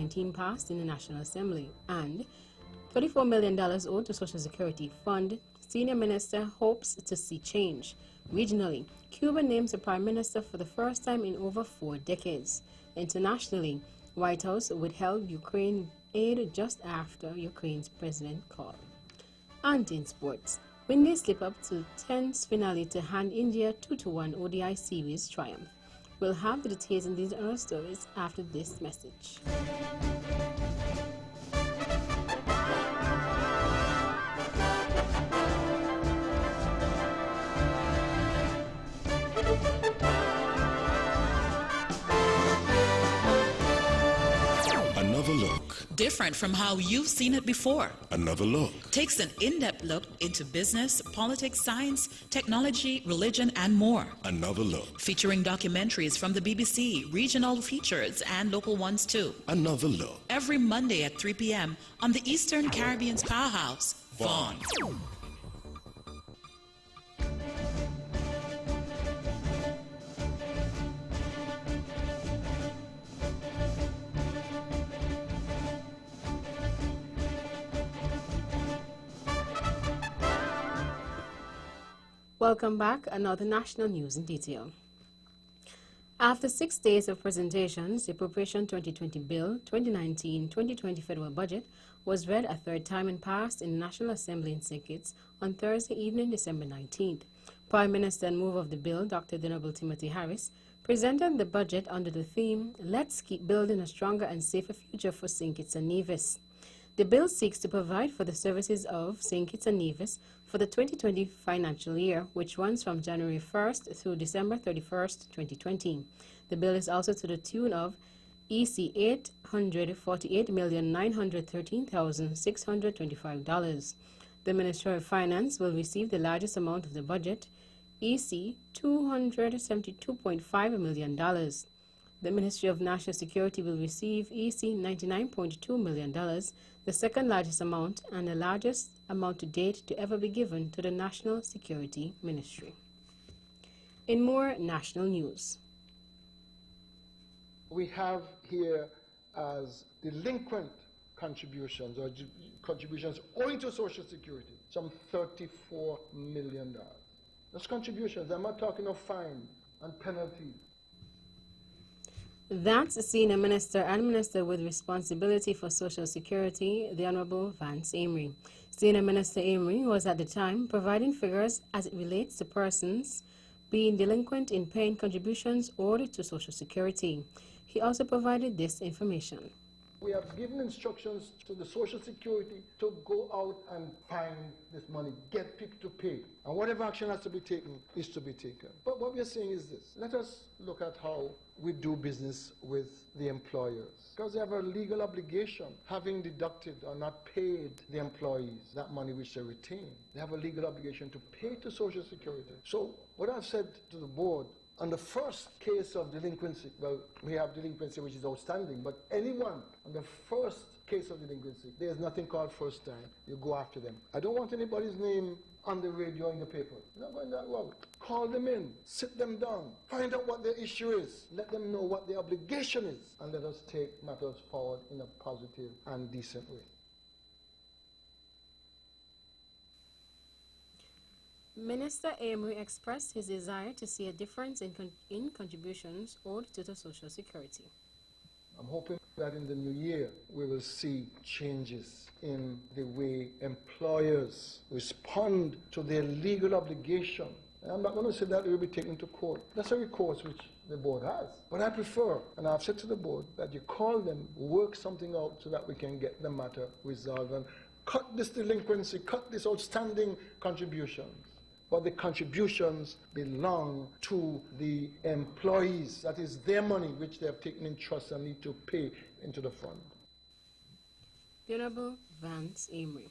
2019 passed in the National Assembly, and $34 million owed to Social Security Fund. Senior Minister hopes to see change. Regionally, Cuba names a Prime Minister for the first time in over 4 decades. Internationally, White House withheld Ukraine aid just after Ukraine's president called. And in sports, Windies slip up to 10th finale to hand India 2-1 ODI series triumph. We'll have the details in these and other stories after this message. Another look. Different from how you've seen it before. Another look. Takes an in-depth look into business, politics, science, technology, religion, and more. Another look. Featuring documentaries from the BBC, regional features, and local ones too. Another look. Every Monday at 3 p.m. on the Eastern Caribbean's powerhouse, Vaughan. Welcome back. Another national news in detail. After 6 days of presentations, the Appropriation 2020 Bill 2019-2020 Federal Budget was read a third time and passed in the National Assembly in St. Kitts on Thursday evening, December 19th. Prime Minister and mover of the bill, Dr. Honorable Timothy Harris, presented the budget under the theme, Let's Keep Building a Stronger and Safer Future for St. Kitts and Nevis. The bill seeks to provide for the services of St. Kitts and Nevis for the 2020 financial year, which runs from January 1st through December 31st, 2020. The bill is also to the tune of EC $848,913,625. The Ministry of Finance will receive the largest amount of the budget, EC $272.5 million. The Ministry of National Security will receive EC $99.2 million, the second largest amount and the largest amount to date to ever be given to the National Security Ministry. In more national news, we have here as delinquent contributions or contributions owing to Social Security, some $34 million. Those contributions, I'm not talking of fines and penalties. That's Senior Minister and Minister with responsibility for Social Security, the Honorable Vance Amory. Senior Minister Amory was at the time providing figures as it relates to persons being delinquent in paying contributions owed to Social Security. He also provided this information. We have given instructions to the Social Security to go out and find this money, get people to pay. And whatever action has to be taken is to be taken. But what we are saying is this. Let us look at how we do business with the employers. Because they have a legal obligation, having deducted or not paid the employees that money which they retain. They have a legal obligation to pay to Social Security. So what I've said to the board, on the first case of delinquency, well, we have delinquency which is outstanding, but anyone on the first case of delinquency, there's nothing called first time. You go after them. I don't want anybody's name on the radio, in the paper. You're not going that route. Call them in, sit them down, find out what their issue is, let them know what their obligation is, and let us take matters forward in a positive and decent way. Minister Amory expressed his desire to see a difference in contributions owed to the Social Security. I'm hoping that in the new year we will see changes in the way employers respond to their legal obligation. And I'm not going to say that it will be taken to court. That's a recourse which the board has. But I prefer, and I've said to the board, that you call them, work something out so that we can get the matter resolved and cut this delinquency, cut this outstanding contributions. But the contributions belong to the employees. That is their money which they have taken in trust and need to pay into the fund. The Honorable Vance Amory.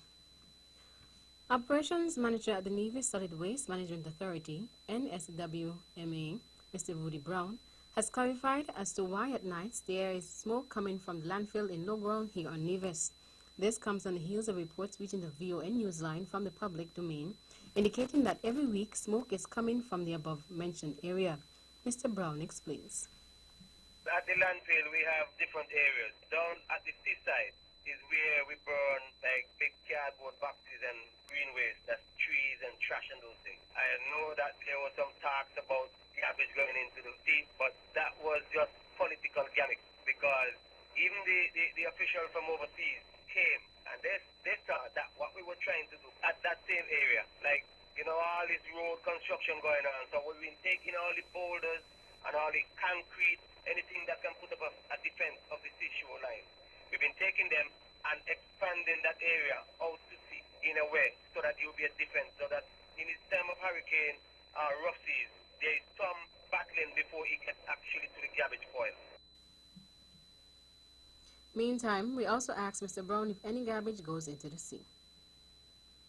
Operations Manager at the Nevis Solid Waste Management Authority, NSWMA, Mr. Rudy Brown, has clarified as to why at nights there is smoke coming from the landfill in Low Ground here on Nevis. This comes on the heels of reports reaching the VON Newsline from the public domain, indicating that every week smoke is coming from the above-mentioned area. Mr. Brown explains. At the landfill, we have different areas. Down at the even the official from overseas came and they thought that what we were trying to do at that same area, like, you know, all this road construction going on. So we've been taking all the boulders and all the concrete, anything that can put up a defense of the seashore line. We've been taking them and expanding that area out to sea in a way so that it will be a defense, so that in this time of hurricane or rough seas, there is some battling before it gets actually to the garbage pile. Meantime, we also asked Mr. Brown if any garbage goes into the sea.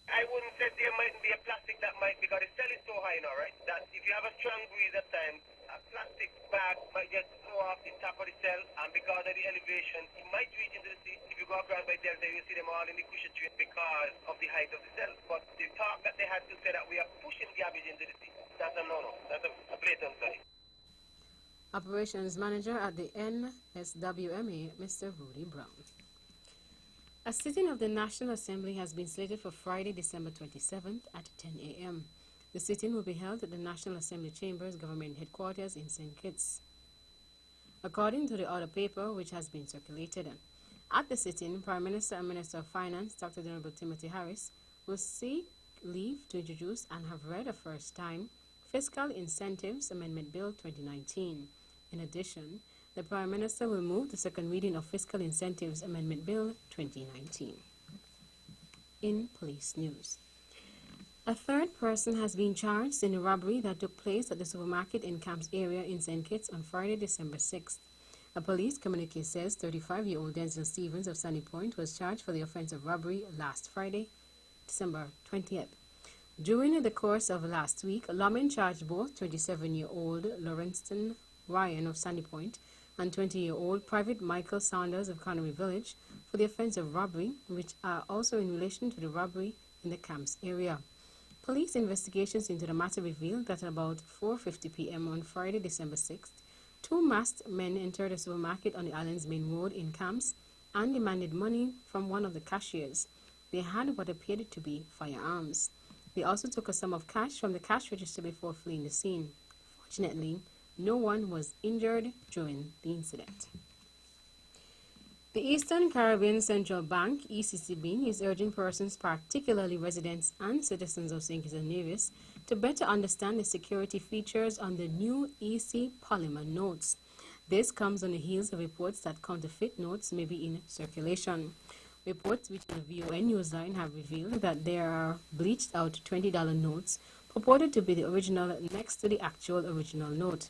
I wouldn't say there might be a plastic that might, because the cell is so high now, right, that if you have a strong breeze at times, a plastic bag might just throw off the top of the cell, and because of the elevation, it might reach into the sea. If you go across by Delta, you see them all in the cushion tree because of the height of the cell. But the talk that they had to say that we are pushing garbage into the sea, that's a no-no. That's a blatant lie. Operations Manager at the NSWMA, Mr. Rudy Brown. A sitting of the National Assembly has been slated for Friday, December 27th at 10 a.m. The sitting will be held at the National Assembly Chambers Government Headquarters in St. Kitts. According to the order paper which has been circulated, at the sitting, Prime Minister and Minister of Finance, Dr. Honorable Timothy Harris, will seek leave to introduce and have read a first time Fiscal Incentives Amendment Bill 2019. In addition, the Prime Minister will move the second reading of Fiscal Incentives Amendment Bill 2019. In police news, a third person has been charged in a robbery that took place at the supermarket in Camps area in St. Kitts on Friday, December 6th. A police communique says 35-year-old Denzel Stevens of Sunny Point was charged for the offense of robbery last Friday, December 20th. During the course of last week, lawmen charged both 27-year-old Lawrenceston Ryan of Sandy Point and 20-year-old Private Michael Saunders of Connery Village for the offense of robbery, which are also in relation to the robbery in the Camps area. Police investigations into the matter revealed that at about 4:50 p.m. on Friday, December 6th, two masked men entered a supermarket on the island's main road in Camps and demanded money from one of the cashiers. They had what appeared to be firearms. They also took a sum of cash from the cash register before fleeing the scene. Fortunately, no one was injured during the incident. The Eastern Caribbean Central Bank, ECCB, is urging persons, particularly residents and citizens of St. Kitts and Nevis, to better understand the security features on the new EC polymer notes. This comes on the heels of reports that counterfeit notes may be in circulation. Reports reaching the VON Newsline have revealed that there are bleached-out $20 notes purported to be the original next to the actual original note.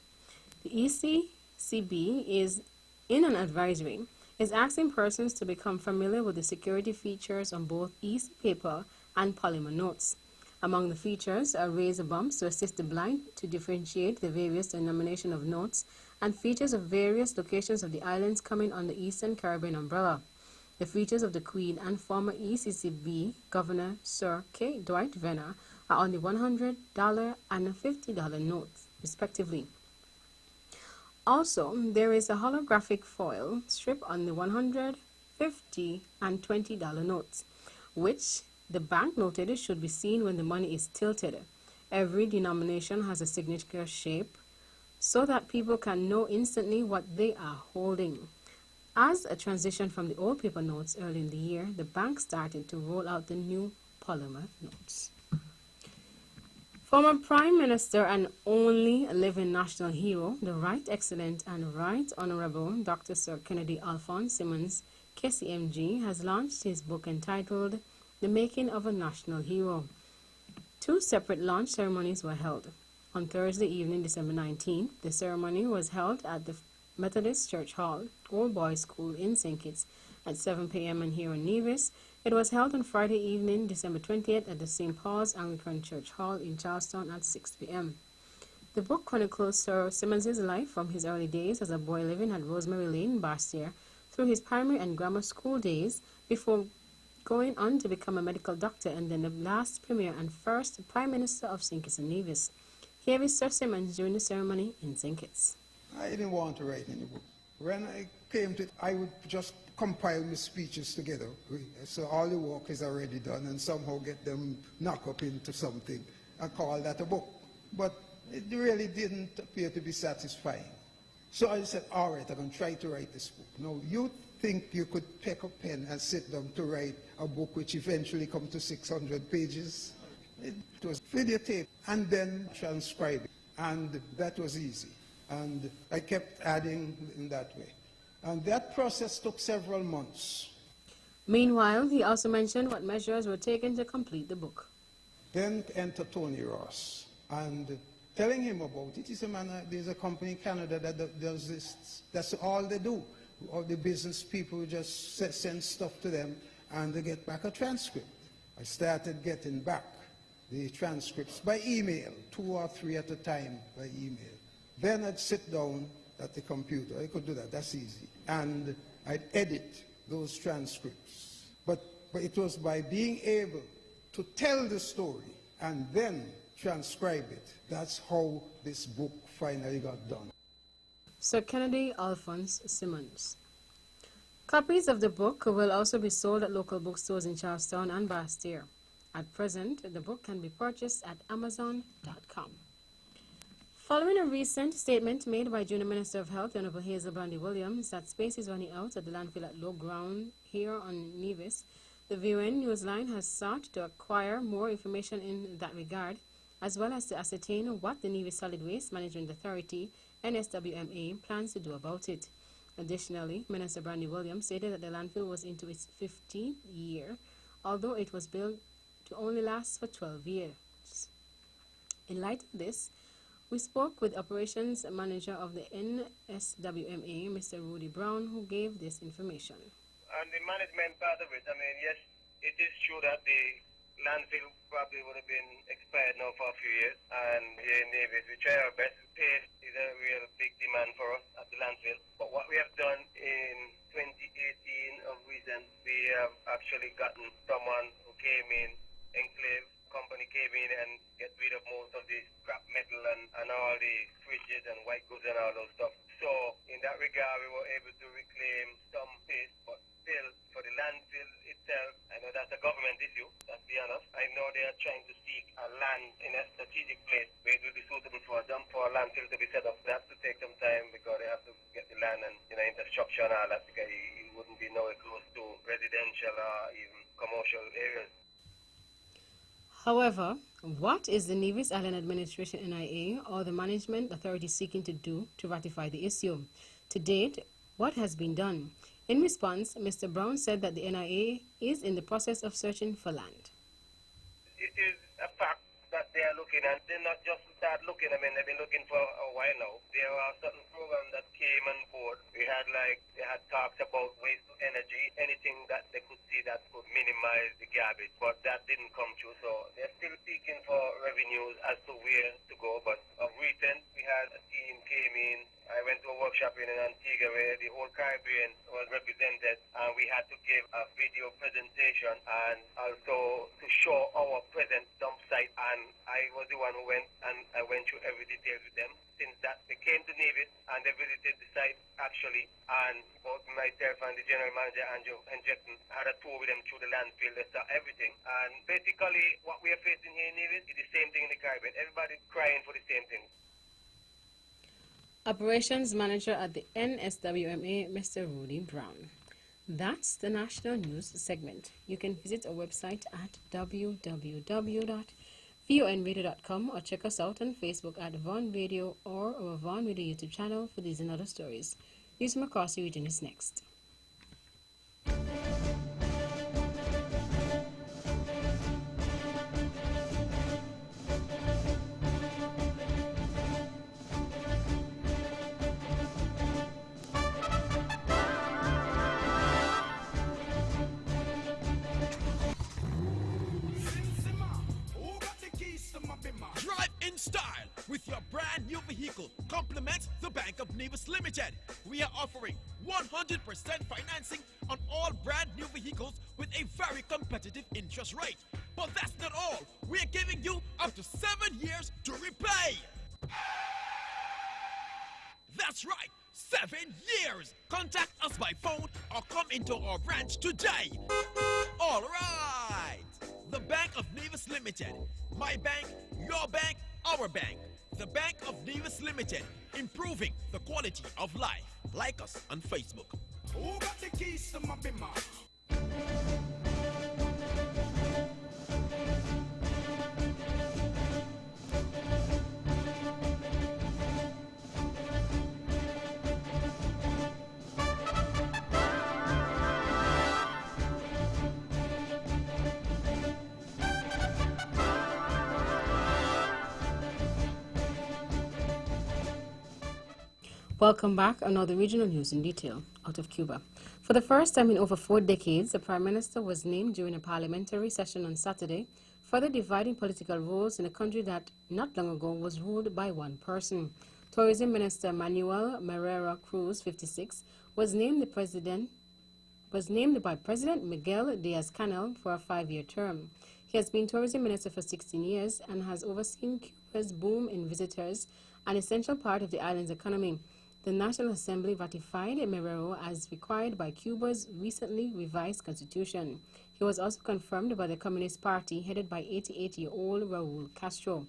The ECCB is in an advisory is asking persons to become familiar with the security features on both EC paper and polymer notes. Among the features are razor bumps to assist the blind to differentiate the various denomination of notes and features of various locations of the islands coming under Eastern Caribbean umbrella. The features of the Queen and former ECCB Governor Sir K. Dwight Venner are on the $100 and $50 notes, respectively. Also, there is a holographic foil strip on the $100, $50, and $20 notes, which the bank noted should be seen when the money is tilted. Every denomination has a signature shape so that people can know instantly what they are holding. As a transition from the old paper notes early in the year, the bank started to roll out the new polymer notes. Former Prime Minister and only living national hero, the Right Excellent and Right Honorable Dr. Sir Kennedy Alphonse Simmons, KCMG, has launched his book entitled The Making of a National Hero. Two separate launch ceremonies were held. On Thursday evening, December 19th, the ceremony was held at the Methodist Church Hall, Old Boys School in St. Kitts at 7 p.m. and here in Nevis. It was held on Friday evening, December 20th at the St. Paul's Anglican Church Hall in Charleston at 6 p.m. The book chronicles Sir Simmons' life from his early days as a boy living at Rosemary Lane, Barstier, through his primary and grammar school days before going on to become a medical doctor and then the last Premier and first Prime Minister of St. Kitts and Nevis. Here is Sir Simmons during the ceremony in St. Kitts. I didn't want to write any book. When I came to it, I would just compile my speeches together. So all the work is already done and somehow get them knocked up into something and call that a book. But it really didn't appear to be satisfying. So I said, all right, I'm going to try to write this book. Now, youth think you could pick a pen and sit down to write a book which eventually come to 600 pages. It was videotape and then transcribe it. And that was easy. And I kept adding in that way. And that process took several months. Meanwhile, he also mentioned what measures were taken to complete the book. Then enter Tony Ross and telling him about it. He said, man, there's a company in Canada that does this. That's all they do. All the business people just send stuff to them and they get back a transcript. I started getting back the transcripts by email, 2 or 3 at a time by email. Then I'd sit down at the computer. I could do that, that's easy. And I'd edit those transcripts. But it was by being able to tell the story and then transcribe it. That's how this book finally got done. Sir Kennedy Alphonse Simmons. Copies of the book will also be sold at local bookstores in Charlestown and Bastille. At present, the book can be purchased at Amazon.com. Following a recent statement made by Junior Minister of Health, Honorable Hazel Brandy Williams, that space is running out at the landfill at low ground here on Nevis, the VON Newsline has sought to acquire more information in that regard, as well as to ascertain what the Nevis Solid Waste Management Authority, NSWMA, plans to do about it. Additionally, Minister Brandy Williams stated that the landfill was into its 15th year, although it was built to only last for 12 years. In light of this, we spoke with Operations Manager of the NSWMA, Mr. Rudy Brown, who gave this information. And the management part of it, I mean, yes, it is true that the landfill probably would have been expired now for a few years. And here in Nevis, we try our best. Pace is a real big demand for us at the landfill. But what we have done in 2018 of recent, we have actually gotten someone who came in, Enclave company came in and get rid of most of the scrap metal and all the fridges and white goods and all those stuff. So in that regard, we were able to reclaim some space, but still for the landfill itself, I know that's a government issue, let's be honest. I know they are trying to seek a land in a strategic place where it will be suitable for them, for a landfill to be set up. That to take some time because they have to get the land and infrastructure and all that, because it wouldn't be nowhere close to residential or even commercial areas. However, what is the Nevis Island Administration NIA or the Management Authority seeking to do to ratify the issue? To date, what has been done? In response, Mr. Brown said that the NIA is in the process of searching for land. It is a fact that they are looking, and they're not just start looking. I mean, they've been looking for a while now. There are certain programs that came on board. They had talks about waste to energy, anything that they could see that could minimize the garbage, but that didn't come true. So they're still seeking for revenues as to where to go. But of recent, we had a team came in. I went to a workshop in Antigua where the whole Caribbean was represented, and we had to give a video presentation and also to show our present dump site. And I was the one who went, and I went through every detail with them. Since that, they came to Nevis and they visited the site actually, and both myself and the general manager, Andrew Henjekton, had a tour with them through the landfill. They saw everything. And basically, what we are facing here in Nevis is the same thing in the Caribbean. Everybody's crying for the same thing. Operations Manager at the NSWMA, Mr. Rudy Brown. That's the national news segment. You can visit our website at www.vonradio.com or check us out on Facebook at Von Radio or our Von Radio YouTube channel for these and other stories. News from across the region is next. Drive in style with your brand new vehicle. Compliments the Bank of Nevis Limited. We are offering 100% financing on all brand new vehicles with a very competitive interest rate. But that's not all. We are giving you up to 7 years to repay. That's right, 7 years. Contact us by phone or come into our branch today. All right. The Bank of Nevis Limited. My bank, your bank, our bank. The Bank of Nevis Limited. Improving the quality of life. Like us on Facebook. Who got the keys to my bimmer? Welcome back. Another regional news in detail out of Cuba. For the first time in over 4 decades, the Prime Minister was named during a parliamentary session on Saturday, further dividing political roles in a country that not long ago was ruled by one person. Tourism Minister Manuel Marrero Cruz, 56, was named by President Miguel Diaz-Canel for a 5-year term. He has been tourism minister for 16 years and has overseen Cuba's boom in visitors, an essential part of the island's economy. The National Assembly ratified Marrero as required by Cuba's recently revised constitution. He was also confirmed by the Communist Party headed by 88-year-old Raul Castro.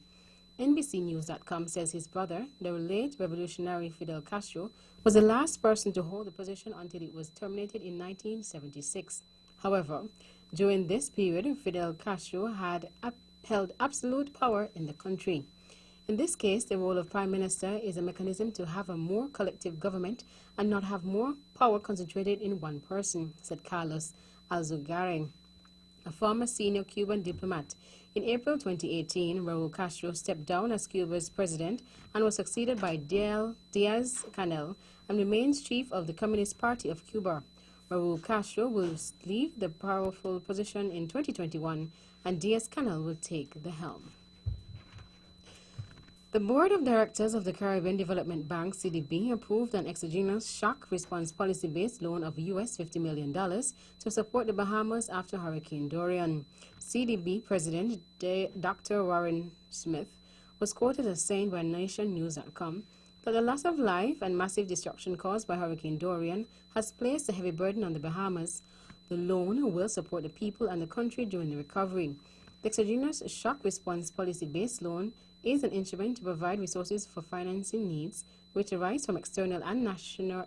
NBCNews.com says his brother, the late revolutionary Fidel Castro, was the last person to hold the position until it was terminated in 1976. However, during this period, Fidel Castro had held absolute power in the country. In this case, the role of Prime Minister is a mechanism to have a more collective government and not have more power concentrated in one person, said Carlos Alzugaray, a former senior Cuban diplomat. In April 2018, Raul Castro stepped down as Cuba's president and was succeeded by Diaz-Canel and remains chief of the Communist Party of Cuba. Raul Castro will leave the powerful position in 2021 and Diaz-Canel will take the helm. The Board of Directors of the Caribbean Development Bank, CDB, approved an exogenous shock response policy-based loan of US $50 million to support the Bahamas after Hurricane Dorian. CDB President Dr. Warren Smith was quoted as saying by nationnews.com that the loss of life and massive destruction caused by Hurricane Dorian has placed a heavy burden on the Bahamas. The loan will support the people and the country during the recovery. The exogenous shock response policy-based loan is an instrument to provide resources for financing needs which arise from external and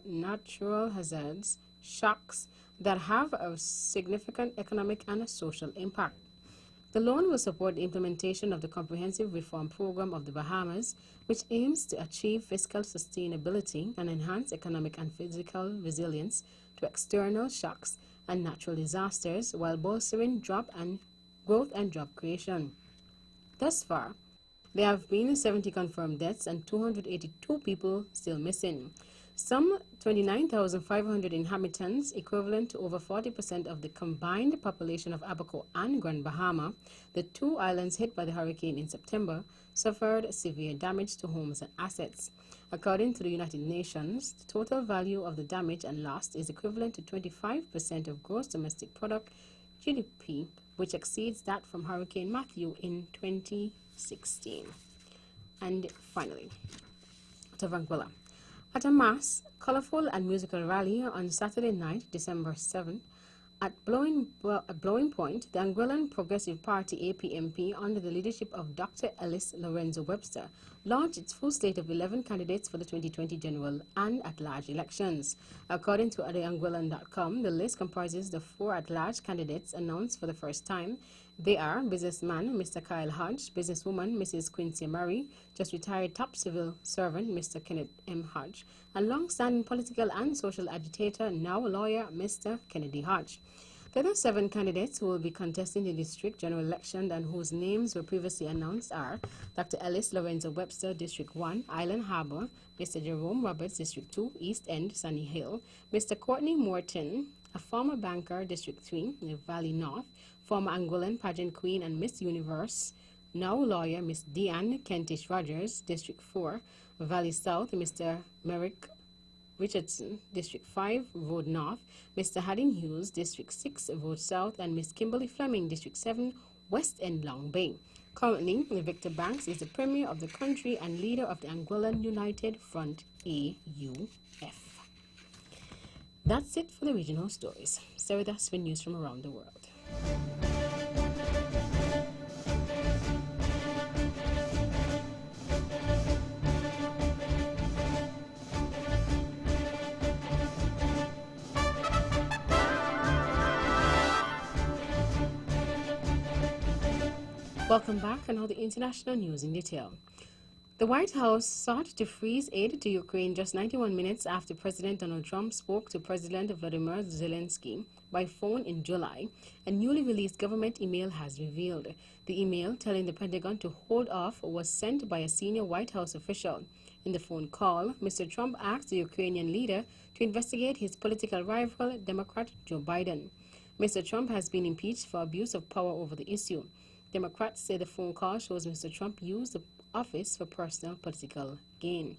natural hazards, shocks that have a significant economic and social impact. The loan will support the implementation of the Comprehensive Reform Program of the Bahamas, which aims to achieve fiscal sustainability and enhance economic and physical resilience to external shocks and natural disasters while bolstering growth and job creation. Thus far, there have been 70 confirmed deaths and 282 people still missing. Some 29,500 inhabitants, equivalent to over 40% of the combined population of Abaco and Grand Bahama, the two islands hit by the hurricane in September, suffered severe damage to homes and assets. According to the United Nations, the total value of the damage and loss is equivalent to 25% of gross domestic product, GDP, which exceeds that from Hurricane Matthew in 2016. And finally, out of Anguilla. At a mass, colorful and musical rally on Saturday night, December 7th, at Blowing Point, the Anguillan Progressive Party, APMP, under the leadership of Dr. Ellis Lorenzo Webster, launched its full slate of 11 candidates for the 2020 general and at-large elections. According to theanguillan.com, the list comprises the 4 at-large candidates announced for the first time. They are businessman Mr. Kyle Hodge, businesswoman Mrs. Quincy Murray, just retired top civil servant Mr. Kenneth M. Hodge, and long-standing political and social agitator, now lawyer Mr. Kennedy Hodge. The other 7 candidates who will be contesting the district general election and whose names were previously announced are Dr. Ellis Lorenzo Webster, District 1, Island Harbor, Mr. Jerome Roberts, District 2, East End, Sunny Hill, Mr. Courtney Morton, a former banker, District 3, in the Valley North, former Anguillan pageant queen and Miss Universe, now lawyer Miss Deanne Kentish Rogers, District 4, Valley South, Mr. Merrick Richardson, District 5, Road North, Mr. Haddon Hughes, District 6, Road South, and Miss Kimberly Fleming, District 7, West End, Long Bay. Currently, Victor Banks is the Premier of the country and leader of the Anguillan United Front, AUF. That's it for the regional stories. Stay with us for news from around the world. Welcome back, and now the international news in detail. The White House sought to freeze aid to Ukraine just 91 minutes after President Donald Trump spoke to President Vladimir Zelensky by phone in July, a newly released government email has revealed. The email telling the Pentagon to hold off was sent by a senior White House official. In the phone call, Mr. Trump asked the Ukrainian leader to investigate his political rival, Democrat Joe Biden. Mr. Trump has been impeached for abuse of power over the issue. Democrats say the phone call shows Mr. Trump used the office for personal political gain.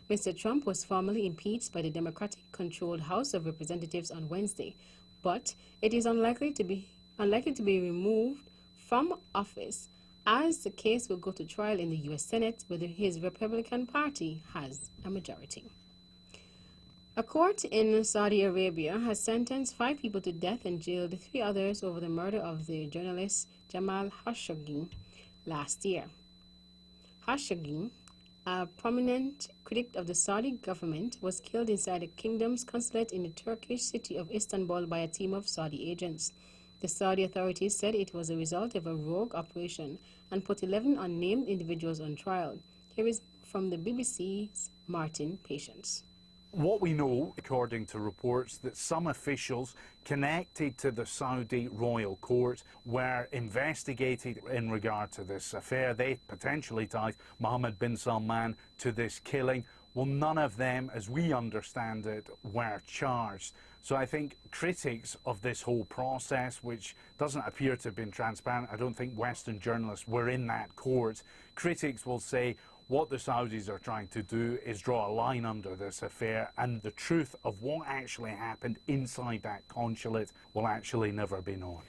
Mr. Trump was formally impeached by the Democratic-controlled House of Representatives on Wednesday, but it is unlikely to be removed from office, as the case will go to trial in the U.S. Senate, where his Republican Party has a majority. A court in Saudi Arabia has sentenced 5 people to death and jailed 3 others over the murder of the journalist Jamal Khashoggi last year. Khashoggi, a prominent critic of the Saudi government, was killed inside the kingdom's consulate in the Turkish city of Istanbul by a team of Saudi agents. The Saudi authorities said it was a result of a rogue operation and put 11 unnamed individuals on trial. Here is from the BBC's Martin Patience. What we know, according to reports, that some officials connected to the Saudi royal court were investigated in regard to this affair. They potentially tied Mohammed bin Salman to this killing. Well, none of them, as we understand it, were charged. So I think critics of this whole process, which doesn't appear to have been transparent, I don't think Western journalists were in that court, critics will say, what the Saudis are trying to do is draw a line under this affair, and the truth of what actually happened inside that consulate will actually never be known.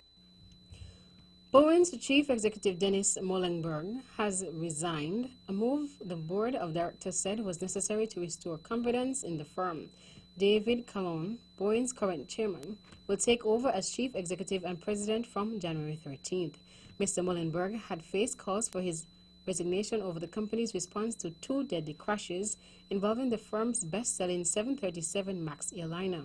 Boeing's chief executive Dennis Muilenburg has resigned, a move the board of directors said was necessary to restore confidence in the firm. David Calhoun, Boeing's current chairman, will take over as chief executive and president from January 13th. Mr. Muilenburg had faced calls for his resignation over the company's response to 2 deadly crashes involving the firm's best-selling 737 MAX airliner.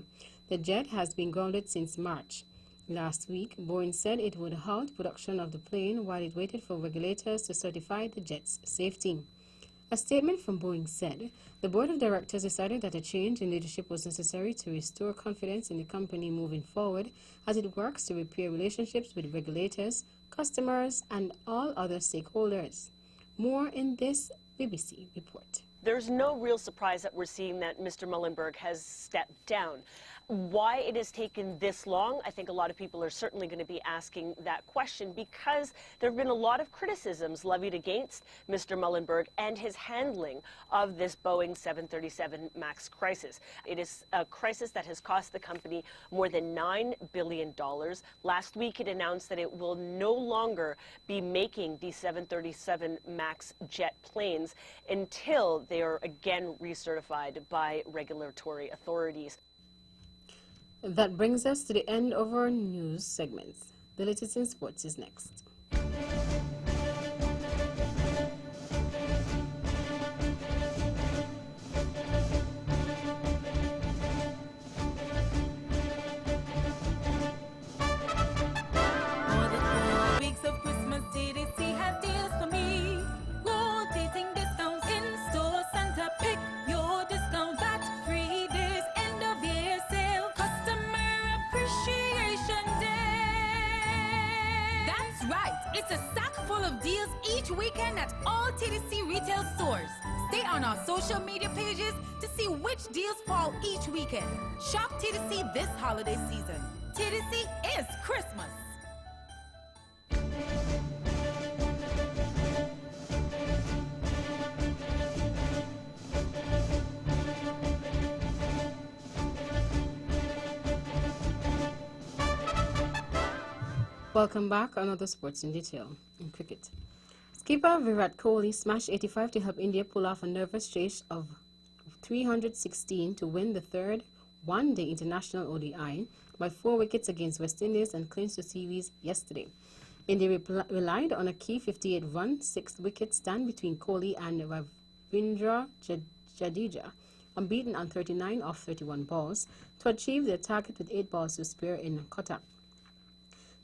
The jet has been grounded since March. Last week, Boeing said it would halt production of the plane while it waited for regulators to certify the jet's safety. A statement from Boeing said the board of directors decided that a change in leadership was necessary to restore confidence in the company moving forward as it works to repair relationships with regulators, customers, and all other stakeholders. More in this BBC report. There's no real surprise that we're seeing that Mr. Muilenburg has stepped down. Why it has taken this long, I think a lot of people are certainly going to be asking that question, because there have been a lot of criticisms levied against Mr. Muilenburg and his handling of this Boeing 737 MAX crisis. It is a crisis that has cost the company more than $9 billion. Last week it announced that it will no longer be making the 737 MAX jet planes until they are again recertified by regulatory authorities. That brings us to the end of our news segments. The latest in sports is next. Each weekend at all TDC retail stores. Stay on our social media pages to see which deals fall each weekend. Shop TDC this holiday season. TDC is Christmas. Welcome back. Another sports in detail. In cricket, skipper Virat Kohli smashed 85 to help India pull off a nervous chase of 316 to win the third one-day international ODI by 4 wickets against West Indies and clinched the series yesterday. India relied on a key 58-run, 6th-wicket stand between Kohli and Ravindra Jadeja, unbeaten on 39 off 31 balls, to achieve their target with 8 balls to spare in Kotak.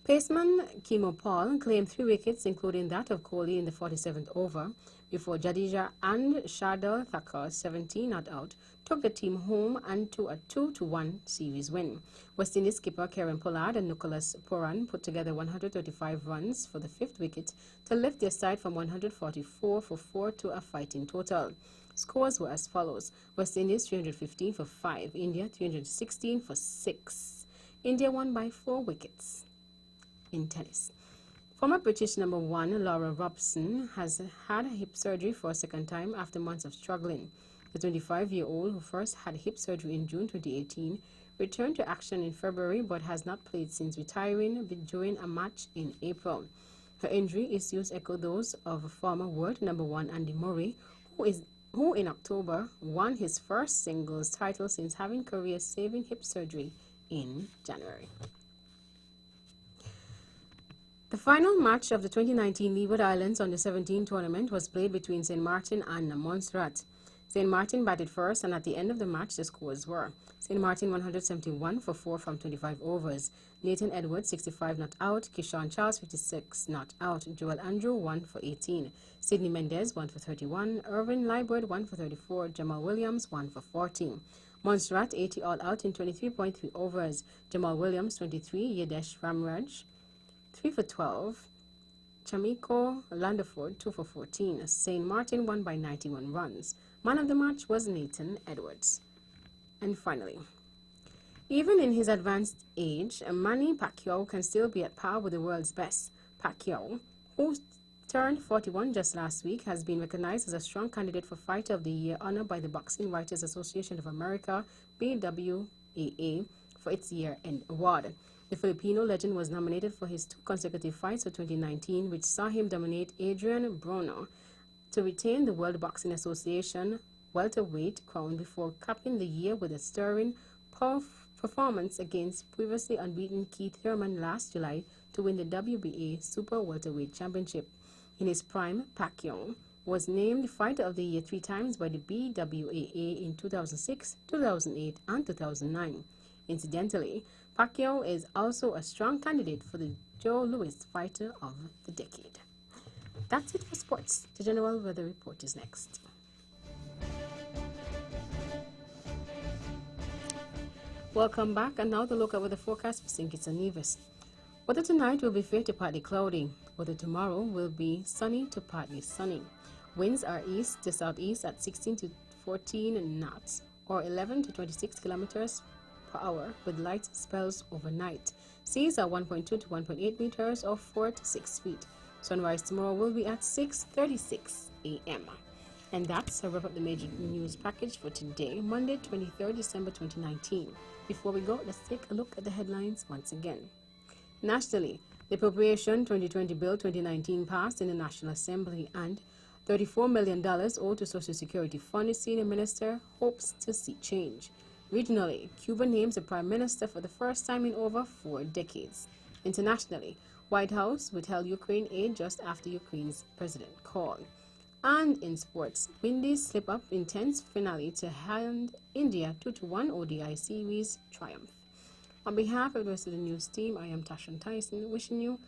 Paceman Kimo Paul claimed 3 wickets, including that of Kohli in the 47th over, before Jadeja and Shardul Thakur, 17 not out, took the team home and to a 2-1 series win. West Indies skipper Kieran Pollard and Nicholas Pooran put together 135 runs for the 5th wicket to lift their side from 144 for 4 to a fighting total. Scores were as follows: West Indies 315 for 5, India 316 for 6. India won by 4 wickets. In tennis, former British number 1 Laura Robson has had hip surgery for a second time after months of struggling. The 25-year-old, who first had hip surgery in June 2018, returned to action in February but has not played since retiring during a match in April. Her injury issues echo those of former world number 1 Andy Murray, who in October won his first singles title since having career-saving hip surgery in January. The final match of the 2019 Leeward Islands Under 17 tournament was played between St. Martin and Montserrat. St. Martin batted first, and at the end of the match, the scores were: St. Martin 171 for 4 from 25 overs, Nathan Edwards 65 not out, Kishan Charles 56 not out, Joel Andrew 1 for 18, Sidney Mendez 1 for 31, Irvin Liebert 1 for 34, Jamal Williams 1 for 14. Montserrat 80 all out in 23.3 overs, Jamal Williams 23, Yadesh Ramraj 3 for 12, Chamiko Landeford 2 for 14. St. Martin won by 91 runs. Man of the match was Nathan Edwards. And finally, even in his advanced age, Manny Pacquiao can still be at par with the world's best. Pacquiao, who turned 41 just last week, has been recognized as a strong candidate for Fighter of the Year honor by the Boxing Writers Association of America, BWAA, for its year-end award. The Filipino legend was nominated for his 2 consecutive fights for 2019, which saw him dominate Adrian Broner to retain the World Boxing Association welterweight crown before capping the year with a stirring performance against previously unbeaten Keith Thurman last July to win the WBA Super Welterweight Championship. In his prime, Pacquiao was named Fighter of the Year 3 times by the BWAA in 2006, 2008, and 2009. Incidentally, Pacquiao is also a strong candidate for the Joe Louis Fighter of the Decade. That's it for sports. The General Weather Report is next. Welcome back, and now the look at weather forecast for St. Kitts and Nevis. Weather tonight will be fair to partly cloudy. Weather tomorrow will be sunny to partly sunny. Winds are east to southeast at 16 to 14 knots, or 11 to 26 kilometers per hour, with light spells overnight. Seas are 1.2 to 1.8 meters, or 4 to 6 feet. Sunrise tomorrow will be at 6:36 a.m. And that's a wrap up the major news package for today, Monday, 23rd December 2019. Before we go, let's take a look at the headlines once again. Nationally, the Appropriation 2020 Bill 2019 passed in the National Assembly, and $34 million owed to Social Security Fund, Senior Minister hopes to see change. Regionally, Cuba names a prime minister for the first time in over 4 decades. Internationally, White House withheld Ukraine aid just after Ukraine's president called. And in sports, Windies slip up in tense finale to hand India 2-1 ODI series triumph. On behalf of the rest of the news team, I am Tashan Tyson, wishing you